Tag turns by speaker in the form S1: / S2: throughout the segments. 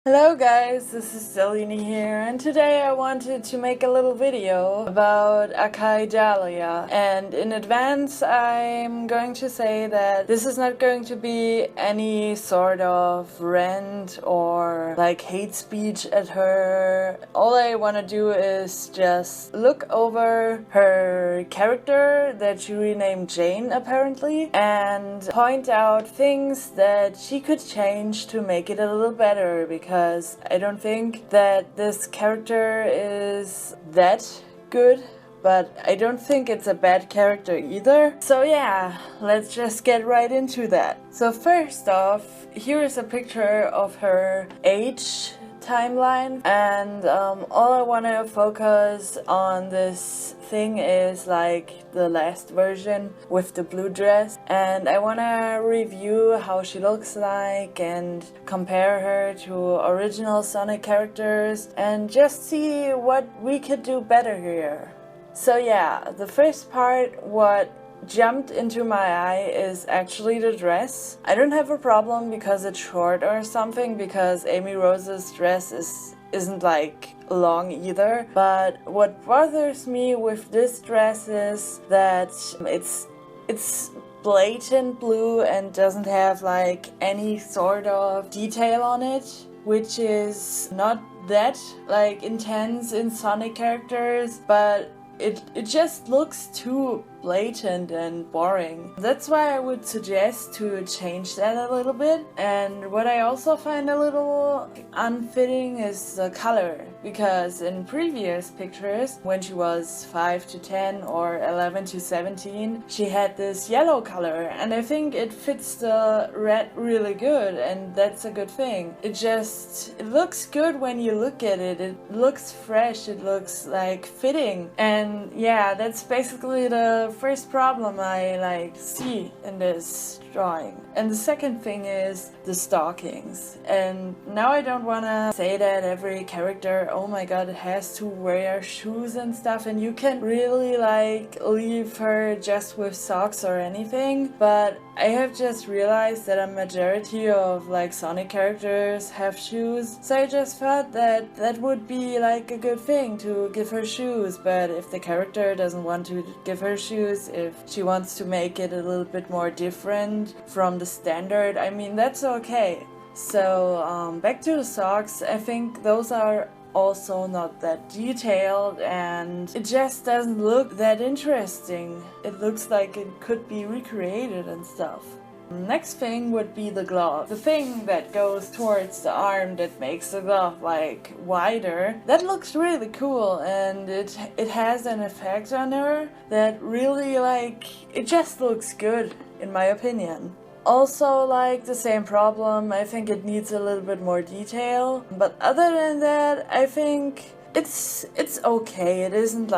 S1: Hello guys, this is Daleeny here, and today I wanted to make a little video about Akaidalia. And in advance I'm going to say that this is not going to be any sort of rant or like hate speech at her. All I want to do is just look over her character that she renamed Jane apparently, and point out things that she could change to make it a little better, because I don't think that this character is that good, but I don't think it's a bad character either. So yeah, let's just get right into that. So first off, here is a picture of her age timeline, and all I want to focus on this thing is like the last version with the blue dress, and I want to review how she looks like and compare her to original Sonic characters and just see what we could do better here. So yeah, the first part, what jumped into my eye is actually the dress. I don't have a problem because it's short or something, because Amy Rose's dress isn't like long either, but what bothers me with this dress is that it's blatant blue and doesn't have like any sort of detail on it, which is not that like intense in Sonic characters, but it just looks too blatant and boring. That's why I would suggest to change that a little bit. And what I also find a little unfitting is the color, because in previous pictures, when she was 5 to 10 or 11 to 17, she had this yellow color, and I think it fits the red really good, and that's a good thing. It looks good when you look at it. It looks fresh, it looks like fitting, and yeah, that's basically the first problem I see in this drawing. And the second thing is the stockings. And now I don't want to say that every character, oh my god, has to wear shoes and stuff, and you can really leave her just with socks or anything, but I have just realized that a majority of Sonic characters have shoes, so I just thought that that would be a good thing to give her shoes. But if the character doesn't want to give her shoes, if she wants to make it a little bit more different from the standard, I mean, that's okay. So back to the socks, I think those are also not that detailed, and it just doesn't look that interesting. It looks like it could be recreated and stuff. Next thing would be the glove. The thing that goes towards the arm that makes the glove wider. That looks really cool, and it has an effect on her that really it just looks good in my opinion. Also, the same problem, I think it needs a little bit more detail, but other than that, I think it's okay. It isn't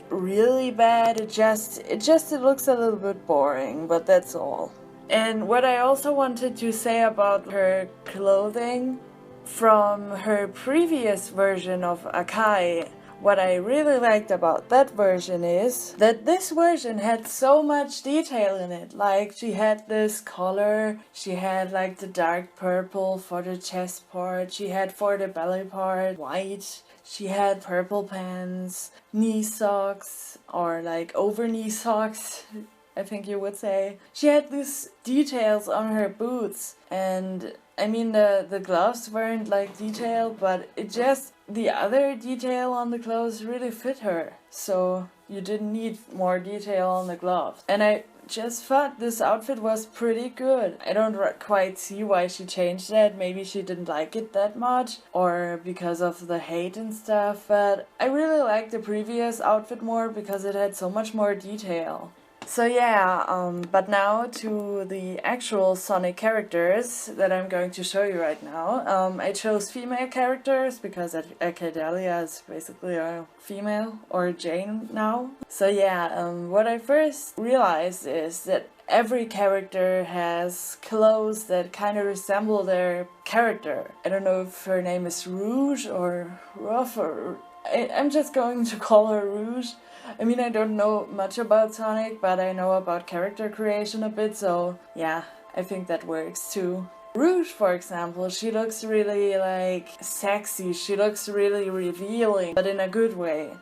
S1: really bad. It looks a little bit boring, but that's all. And what I also wanted to say about her clothing, from her previous version of Akai, what I really liked about that version is that this version had so much detail in it. She had this collar, she had the dark purple for the chest part, she had for the belly part white, she had purple pants, knee socks, or over knee socks, I think you would say. She had these details on her boots, and I mean the gloves weren't detailed, but the other detail on the clothes really fit her, so you didn't need more detail on the gloves. And I just thought this outfit was pretty good. I don't quite see why she changed that. Maybe she didn't like it that much, or because of the hate and stuff, but I really liked the previous outfit more because it had so much more detail. So yeah, but now to the actual Sonic characters that I'm going to show you right now. I chose female characters because Akaidalia is basically a female, or Jane now. So yeah, what I first realized is that every character has clothes that kind of resemble their character. I don't know if her name is Rouge or Ruff, or I'm just going to call her Rouge. I mean, I don't know much about Sonic, but I know about character creation a bit, so yeah, I think that works too. Rouge, for example, she looks really like sexy, she looks really revealing, but in a good way.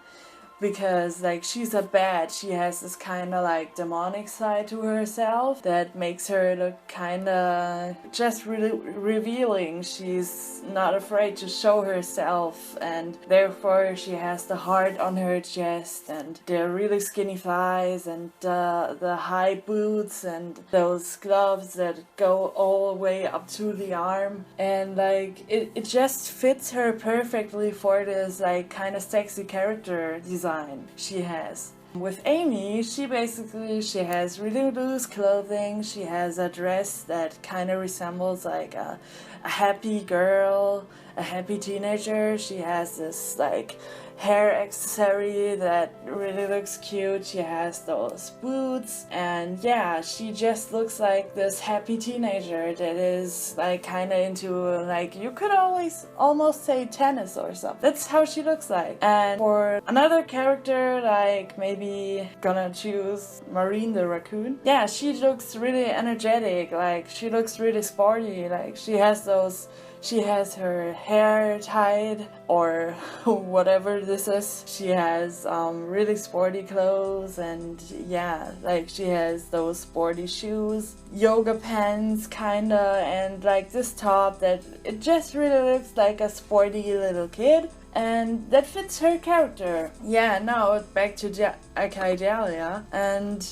S1: Because like she's a bat, she has this kind of like demonic side to herself that makes her look kind of just really revealing. She's not afraid to show herself, and therefore she has the heart on her chest and the really skinny thighs and the high boots and those gloves that go all the way up to the arm, and like it just fits her perfectly for this like kind of sexy character design she has. With Amy, she has really loose clothing. She has a dress that kind of resembles like a happy girl, a happy teenager. She has this like hair accessory that really looks cute. She has those boots, and yeah, she just looks like this happy teenager that is like kind of into, like, you could always almost say tennis or something. That's how she looks like. And for another character, like maybe gonna choose Marine the raccoon. Yeah, she looks really energetic, like she looks really sporty, like she has her hair tied or whatever this is. She has really sporty clothes, and yeah, like she has those sporty shoes, yoga pants kinda, and like this top that it just really looks like a sporty little kid. And that fits her character. Yeah, now back to Akaidalia, and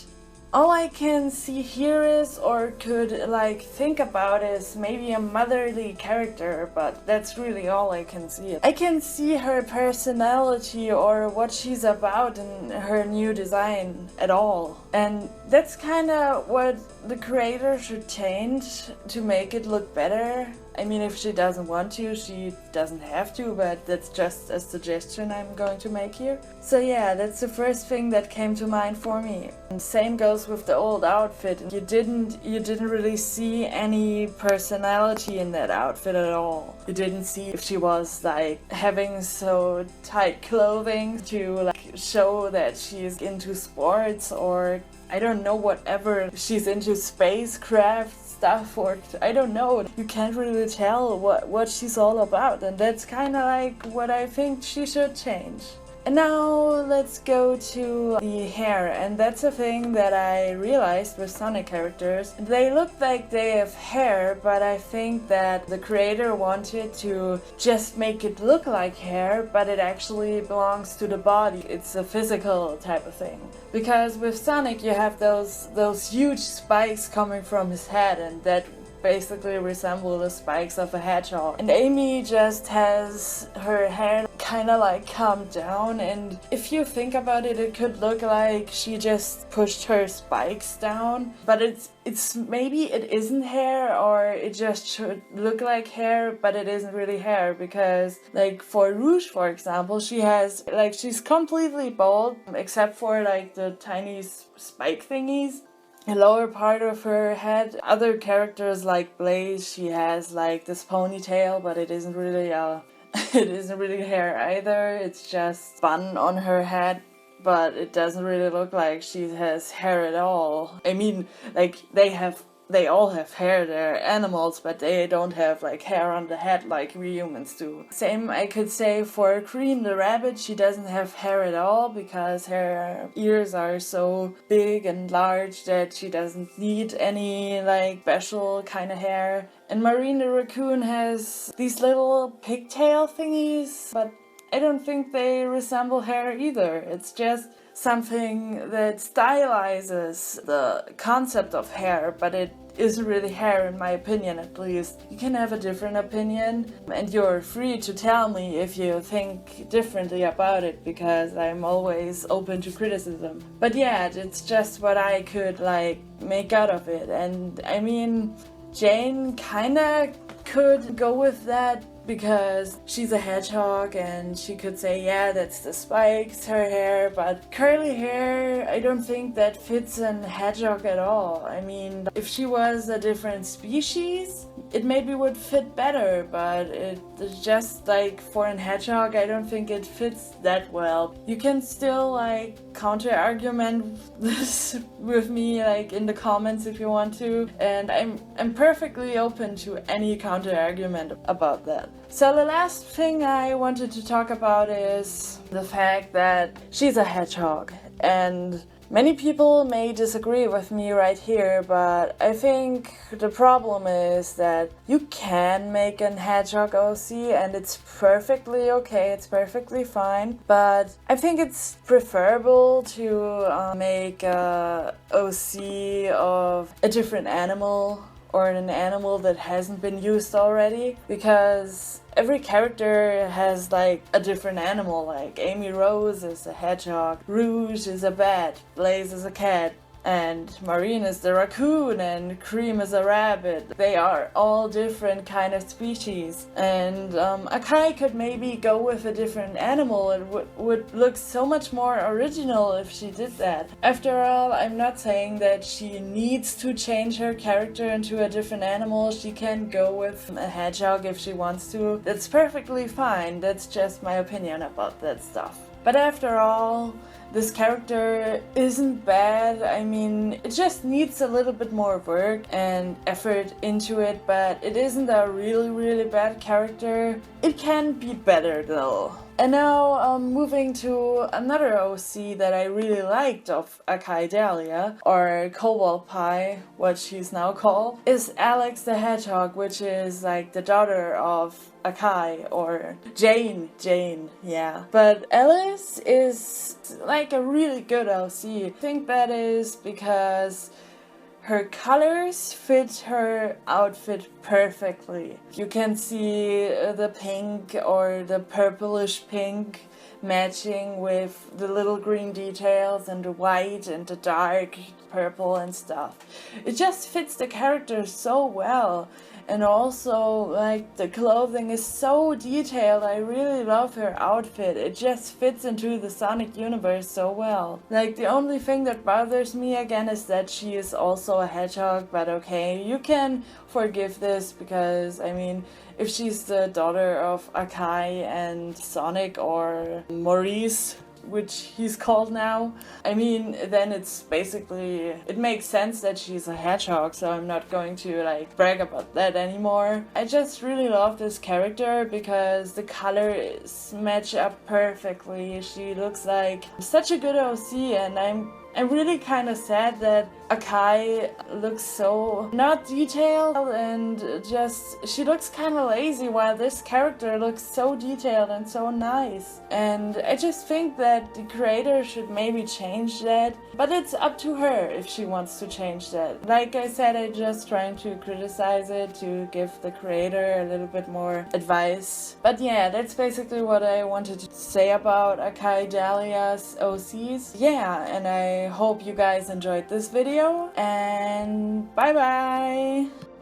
S1: all I can see here is, or could like think about, is maybe a motherly character, but that's really all I can see. I can see her personality or what she's about in her new design at all. And that's kind of what the creator should change to make it look better. I mean, if she doesn't want to, she doesn't have to, but that's just a suggestion I'm going to make here. So yeah, that's the first thing that came to mind for me. And same goes with the old outfit. You didn't really see any personality in that outfit at all. You didn't see if she was like having so tight clothing to like show that she's into sports, or I don't know, whatever, she's into spacecraft stuff, or I don't know. You can't really tell what she's all about, and that's kind of like what I think she should change. And now let's go to the hair, and that's a thing that I realized with Sonic characters. They look like they have hair, but I think that the creator wanted to just make it look like hair, but it actually belongs to the body. It's a physical type of thing. Because with Sonic you have those huge spikes coming from his head, and that basically resemble the spikes of a hedgehog. And Amy just has her hair kind of like calmed down, and if you think about it, it could look like she just pushed her spikes down, but it's maybe it isn't hair, or it just should look like hair, but it isn't really hair. Because like for Rouge, for example, she's completely bald except for like the tiny spike thingies. The lower part of her head. Other characters like Blaze, she has like this ponytail, but it isn't really hair either. It's just bun on her head, but it doesn't really look like she has hair at all. I mean, like they all have hair, they're animals, but they don't have like hair on the head like we humans do. Same I could say for Cream the rabbit. She doesn't have hair at all because her ears are so big and large that she doesn't need any like special kind of hair. And Marine the raccoon has these little pigtail thingies, but I don't think they resemble hair either. It's just something that stylizes the concept of hair, but it isn't really hair in my opinion, at least. You can have a different opinion, and you're free to tell me if you think differently about it, because I'm always open to criticism. But yeah, it's just what I could like make out of it. And I mean, Jane kinda could go with that, because she's a hedgehog and she could say, yeah, that's the spikes, her hair, but curly hair, I don't think that fits a hedgehog at all. I mean, if she was a different species, it maybe would fit better, but it's just like for an hedgehog, I don't think it fits that well. You can still like counter argument this with me like in the comments if you want to, and I'm perfectly open to any counter argument about that. So the last thing I wanted to talk about is the fact that she's a hedgehog, and many people may disagree with me right here, but I think the problem is that you can make an hedgehog OC and it's perfectly okay, it's perfectly fine, but I think it's preferable to make a OC of a different animal or an animal that hasn't been used already, because every character has like a different animal. Like Amy Rose is a hedgehog, Rouge is a bat, Blaze is a cat, and Marine is the raccoon, and Cream is a rabbit. They are all different kind of species, and Akai could maybe go with a different animal. It would look so much more original if she did that. After all, I'm not saying that she needs to change her character into a different animal. She can go with a hedgehog if she wants to. That's perfectly fine. That's just my opinion about that stuff. But after all, this character isn't bad. I mean, it just needs a little bit more work and effort into it, but it isn't a really bad character. It can be better though. And now moving to another OC that I really liked of Akaidalia, or CobaltPie, what she's now called, is Alex the Hedgehog, which is like the daughter of Akai, or Jane, yeah. But Alice is like a really good OC. I think that is because her colors fit her outfit perfectly. You can see the pink or the purplish pink matching with the little green details and the white and the dark purple and stuff. It just fits the character so well. And also, like, the clothing is so detailed. I really love her outfit. It just fits into the Sonic universe so well. Like, the only thing that bothers me again is that she is also a hedgehog, but okay, you can forgive this because, I mean, if she's the daughter of Akai and Sonic, or Maurice, which he's called now, I mean, then it's basically, it makes sense that she's a hedgehog, so I'm not going to like brag about that anymore. I just really love this character because the colors match up perfectly. She looks like such a good OC, and I'm really kind of sad that Akai looks so not detailed, and just, she looks kind of lazy, while this character looks so detailed and so nice. And I just think that the creator should maybe change that, but it's up to her if she wants to change that. Like I said, I'm just trying to criticize it, to give the creator a little bit more advice. But yeah, that's basically what I wanted to say about Akaidalia's OCs. Yeah, and I hope you guys enjoyed this video, and bye bye!